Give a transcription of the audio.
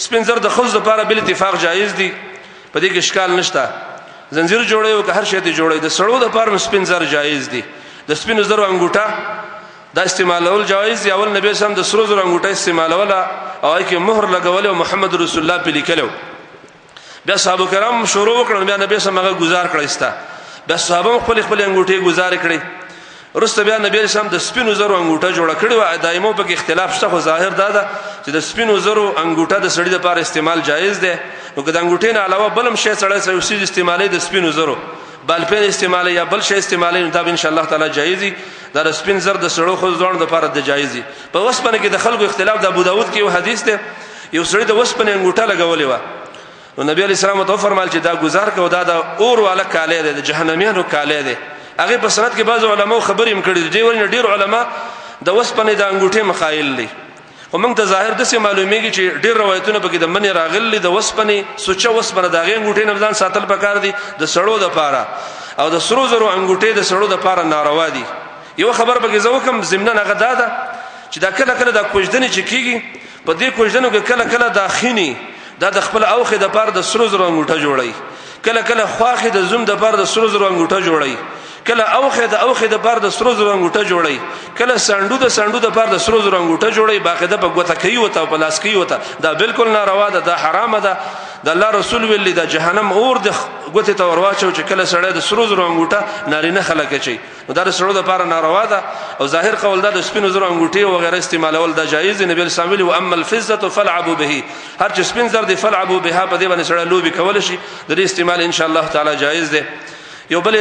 سپین زر د ښځو لپاره بل اتفاق جایز دي، په دې کې اشکال نشته. زنجیر جوړوي او که هر شی ته جوړوي، د سړو لپاره سپین زر جایز دي. د سپینو زرو انګوټه دا استعمالول جایز دي. اول نبی سم د سرو زرو انګوټه استعمالوله او کې مهر لګول او محمد رسول الله په لیکلو. بیا صحابه کرام شروع وکړل، بیا نبی سم هغه گزار کړی، بیا صحابه خپل انګوټه گزار کړي. ورسته بیا نبی اسلام د سپینو زرو انګوټه جوړه کړې و. دایمو په کې اختلاف شته، خو ظاهر دا ده چې د سپینو زرو انګوټه د سړي لپاره استعمال جایز دی. نو که د انګوټې نه علاوه بل هم شی سړی سوسیز استعمالي د سپینو زرو، بالپین استعمالي یا بل شی استعمالي، نو دا ان شاء الله تعالی جایز دي. دا د سپین زر د سړو خو ځوان د لپاره د جایز دي. په وسپنه کې د خلکو اختلاف د ابو داود کې یو حدیث دی، یو سړی د وسپنه انګوټه لګولې و، نو نبی علیہ السلام ته فرمایل چې دا گزار کو، دا د اور والا کاله دی، د جهنميانو کاله دی. هغه په سند کې بعض علماء خبرې هم کړې دي، ورنه ډیر علما د وسپنې د انګوټې مخایل دي. خو موږ ته ظاهر د څه معلومیږي چې ډیر روایتونه پکې د منی راغلي د وسپنې سوچه وسپنه د انګوټې نه ځان ساتل پکار دي د سړو د پاره، او د سرو زرو انګوټې د سړو د پاره ناروا دي. یو خبر پکې زو کوم ضمن هغه دا چې دا کله کله د کوژدنې چې کیږي، په دې کوژدنو کې کله کله داخینی دا د خپل اوخه د پاره د سرو زرو انګوټه جوړي، کله کله خواخه د زوم د پاره د سرو زرو انګوټه جوړي، کله اوخه د پاره د سرو زرو انګوټه جوړي، کله سانډو د پاره د سرو زرو انګوټه جوړي، باقاعده په ګوته کوي وته په لاس کوي وته. دا بالکل ناروا ده، دا حرام ده. د الله رسول ویلي د جهنم اور د ګوته ته ورواچو چې کله سړی د سرو زرو انګوټه نارینه خلک چي، نو دا د سړو د پاره ناروا ده. او ظاهر قول دا د سپینو زرو انګوټي او غیره استعمالول دا جایز دی. نبی صلی الله علیه و اما الفضه فلعبوا به، هر چې سپین زر دی فلعبوا بها، په دې باندې سړی لوبي کول شي، د دې استعمال ان شاء الله تعالی جایز دی. یو بل